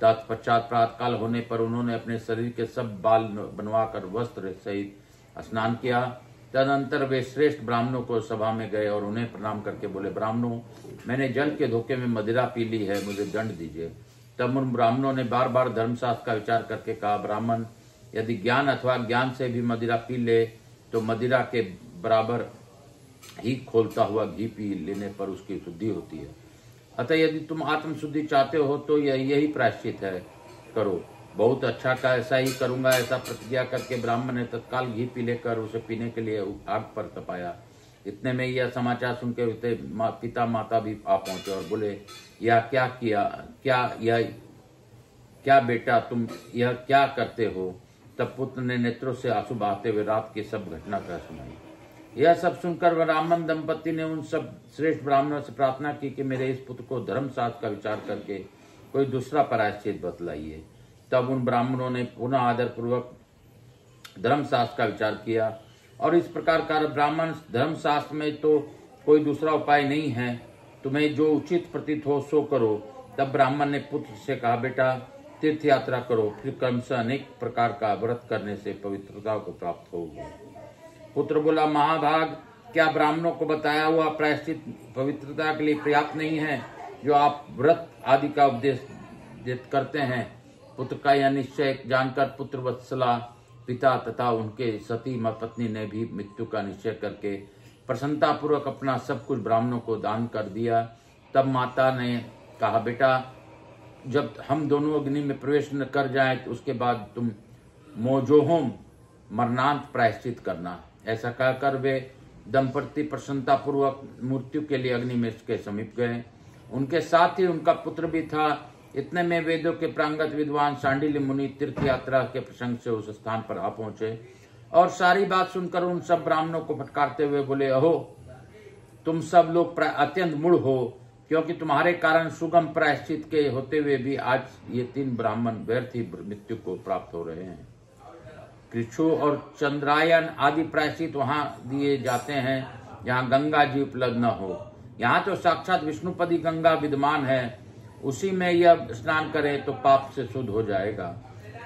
तत्पश्चात प्रातःकाल होने पर उन्होंने अपने शरीर के सब बाल बनवाकर वस्त्र सहित स्नान किया। तदनंतर वे श्रेष्ठ ब्राह्मणों को सभा में गए और उन्हें प्रणाम करके बोले, ब्राह्मणों, मैंने जल के धोखे में मदिरा पी ली है, मुझे दंड दीजिए। तब उन ब्राह्मणों ने बार बार धर्मशास्त्र का विचार करके कहा, ब्राह्मण यदि ज्ञान अथवा ज्ञान से भी मदिरा पी ले तो मदिरा के बराबर ही खोलता हुआ घी पी लेने पर उसकी शुद्धि होती है। अतः यदि तुम आत्म शुद्धि चाहते हो तो यही प्रायश्चित है, करो। बहुत अच्छा का ऐसा ही करूंगा, ऐसा प्रतिज्ञा करके ब्राह्मण ने तत्काल घी पी लेकर उसे पीने के लिए आग पर तपाया। इतने में यह समाचार सुनकर पिता माता भी आ पहुंचे और बोले, यह क्या किया, क्या बेटा तुम यह क्या करते हो? तब पुत्र ने नेत्रों से आंसू बहाते हुए रात की सब घटना कह सुनाई। यह सब सुनकर ब्राह्मण दंपति ने उन सब श्रेष्ठ ब्राह्मणों से प्रार्थना की कि मेरे इस पुत्र को धर्मशास्त्र का विचार करके कोई दूसरा प्रायश्चित बतलाइए। तब उन ब्राह्मणों ने पुनः आदर पूर्वक धर्मशास्त्र का विचार किया और इस प्रकार का, ब्राह्मण धर्मशास्त्र में तो कोई दूसरा उपाय नहीं है, तुम्हें जो उचित प्रतीत हो सो करो। तब ब्राह्मण ने पुत्र से कहा, बेटा तीर्थ यात्रा करो, फिर क्रमशः अनेक प्रकार का व्रत करने से पवित्रता को प्राप्त होगी। पुत्र बोला, महाभाग, क्या ब्राह्मणों को बताया हुआ प्रायश्चित पवित्रता के लिए पर्याप्त नहीं है जो आप व्रत आदि का उपदेश करते हैं? पुत्र का यह निश्चय जानकर पुत्र वत्सला पिता तथा उनके सती पत्नी ने भी मृत्यु का निश्चय करके प्रसन्नता पूर्वक अपना सब कुछ ब्राह्मणों को दान कर दिया। तब माता ने कहा, बेटा जब हम दोनों अग्नि में प्रवेश न कर जाएं तो उसके बाद तुम मोजोहोम मरणांत प्रायश्चित करना। ऐसा कहकर वे दंपति प्रसन्नता पूर्वक मृत्यु के लिए अग्नि में के समीप गए। उनके साथ ही उनका पुत्र भी था। इतने में वेदों के प्रांगत विद्वान शांडिल्य मुनि तीर्थ यात्रा के प्रसंग से उस स्थान पर आ पहुंचे और सारी बात सुनकर उन सब ब्राह्मणों को फटकारते हुए बोले, अहो तुम सब लोग अत्यंत मूढ़ हो, क्योंकि तुम्हारे कारण सुगम प्रायश्चित के होते हुए भी आज ये 3 ब्राह्मण व्यर्थ ही मृत्यु को प्राप्त हो रहे हैं। कृछु और चंद्रायन आदि प्रायश्चित वहां दिए जाते हैं जहां गंगा जी उपलब्ध न हो। यहाँ तो साक्षात विष्णुपदी गंगा विद्यमान है, उसी में यह स्नान करे तो पाप से शुद्ध हो जाएगा।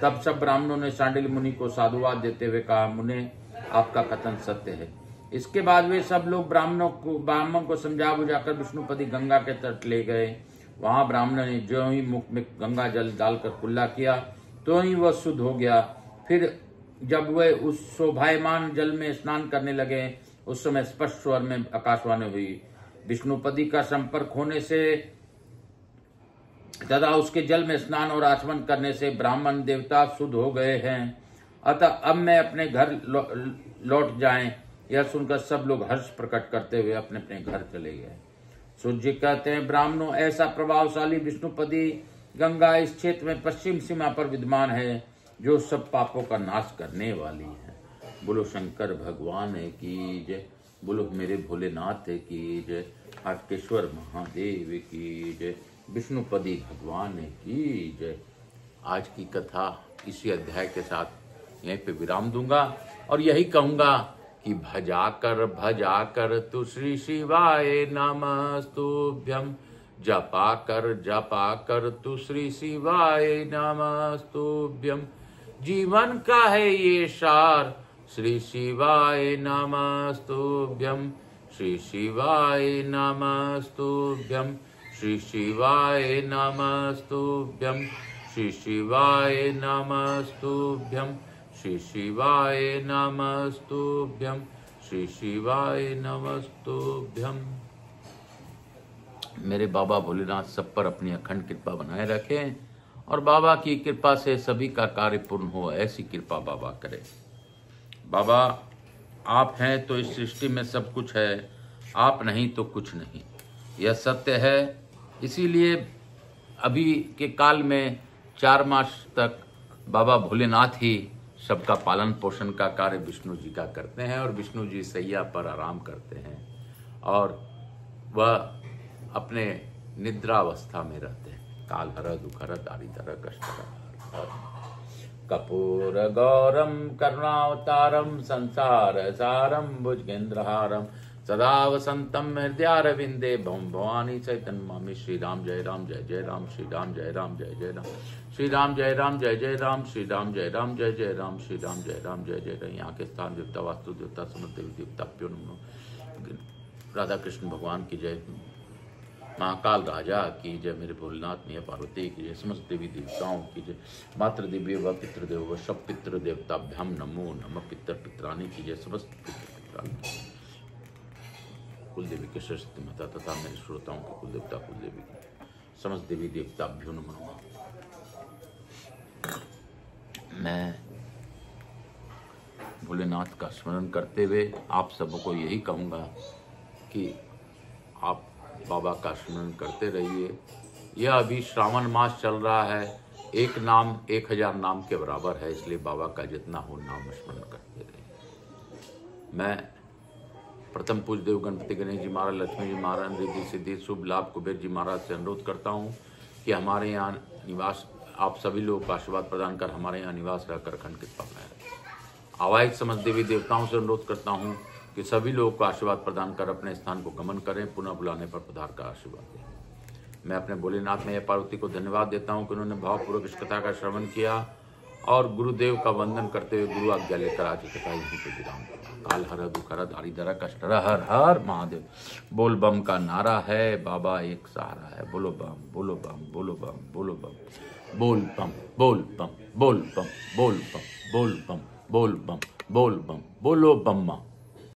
तब सब ब्राह्मणों ने शांडिल्य मुनि को साधुवाद देते हुए कहा, मुने आपका कथन सत्य है। इसके बाद वे सब लोग ब्राह्मण को समझा बुझाकर विष्णुपदी गंगा के तट ले गए। वहां ब्राह्मण ने जो ही मुख में गंगा जल डालकर कुल्ला किया तो ही वह शुद्ध हो गया। फिर जब वे उस शोभायमान जल में स्नान करने लगे उस समय स्पष्ट स्वर में आकाशवाणी हुई, विष्णुपदी का संपर्क होने से तथा उसके जल में स्नान और आचमन करने से ब्राह्मण देवता शुद्ध हो गए हैं। अतः अब मैं अपने घर लौट जाएं। यह सुनकर सब लोग हर्ष प्रकट करते हुए अपने अपने घर चले गए। सूर्य जी कहते हैं, ब्राह्मणों, ऐसा प्रभावशाली विष्णुपदी गंगा इस क्षेत्र में पश्चिम सीमा पर विद्यमान है जो सब पापों का नाश करने वाली है। बोलो शंकर भगवान की जय, बोलो मेरे भोलेनाथ की जय, हाटकेश्वर महादेव की जय, विष्णुपदी भगवान की जय। आज की कथा इसी अध्याय के साथ यहीं पे विराम दूंगा और यही कहूंगा कि भजा कर तु श्री शिवाय नमस्तुभ्यं, जपा कर तु श्री शिवाय नमस्तुभ्यं। जीवन का है ये सार, श्री शिवाय नमस्तुभ्यं, श्री शिवाय नमस्तुभ्यं, श्री शिवाय नमस्तुभ्यं, श्री शिवाय नमस्तुभ्यं, श्री शिवाय नमस्तुभ्यं, श्री शिवाय नमस्तुभ्यं। मेरे बाबा भोलेनाथ सब पर अपनी अखंड कृपा बनाए रखें और बाबा की कृपा से सभी का कार्य पूर्ण हो, ऐसी कृपा बाबा करे। बाबा आप हैं तो इस सृष्टि में सब कुछ है, आप नहीं तो कुछ नहीं, यह सत्य है। इसीलिए अभी के काल में 4 मास तक बाबा भोलेनाथ ही सबका पालन पोषण का कार्य विष्णु जी का करते हैं और विष्णु जी सैया पर आराम करते हैं और वह अपने निद्रावस्था में रहते हैं। काल हर दुखर दारिद्र कष्ट कपूर गौरम करुणावतारम संसार सारम भुजगेंद्रहारम सदा वसंतम हृदयारविंदे भम भवानी चैतन्यमामि। श्री राम जय राम जय जय राम, श्री राम जय राम जय जय राम, श्री राम जय राम जय जय राम, श्री राम जय राम जय जय राम, श्री राम जय राम जय जय राम। यहाँ के स्थान देवता, वास्तु देवता, समस्त देवी देवताभ्यो नमः। राधा कृष्ण भगवान की जय, महाकाल राजा की जय, मेरे भोलेनाथ मैया पार्वती की जय, समस्त देवी देवताओं की जय, मातृ दिव्य व पितृदेव व सब पितृ देवताभ्याम नमो नमः। पितर पित्राणी की जय, समस्त पितृ पित्राणी की जय। कुलदेवी के सरस्वती माता तथा मेरे श्रोताओं के कुलदेवता कुलदेवी की समस्त देवी देवताभ्यो नमः। मैं भोलेनाथ का स्मरण करते हुए आप सबको यही कहूँगा कि आप बाबा का स्मरण करते रहिए। यह अभी श्रावण मास चल रहा है, एक नाम 1000 नाम के बराबर है, इसलिए बाबा का जितना हो नाम स्मरण करते रहिए। मैं प्रथम पूज्य देव गणपति गणेश जी महाराज, लक्ष्मी जी महाराज, रिद्धि सिद्धि शुभ लाभ कुबेर जी महाराज से अनुरोध करता हूँ कि हमारे यहाँ निवास, आप सभी लोगों को आशीर्वाद प्रदान कर हमारे यहाँ निवास रहकर अखंड कृपा बनाए। आवाहित समस्त देवी देवताओं से अनुरोध करता हूँ कि सभी लोगों को आशीर्वाद प्रदान कर अपने स्थान को गमन करें, पुनः बुलाने पर पधार का आशीर्वाद दें। मैं अपने भोलेनाथ मैया पार्वती को धन्यवाद देता हूँ कि उन्होंने भावपूर्वक इस कथा का श्रवण किया और गुरुदेव का वंदन करते हुए गुरु आज्ञा लेकर आज की कथा यहीं पर विराम। काल हर दुख हर दारी दरा कष्ट हर हर महादेव। बोल बम का नारा है, बाबा एक सहारा है। बोलो बम, बोलो बम, बोलो बम, बोलो बम, बोल बम, बोल बम, बोल बम, बोल बम, बोल बम, बोल बम, बोल बम, बोलो बम्मा।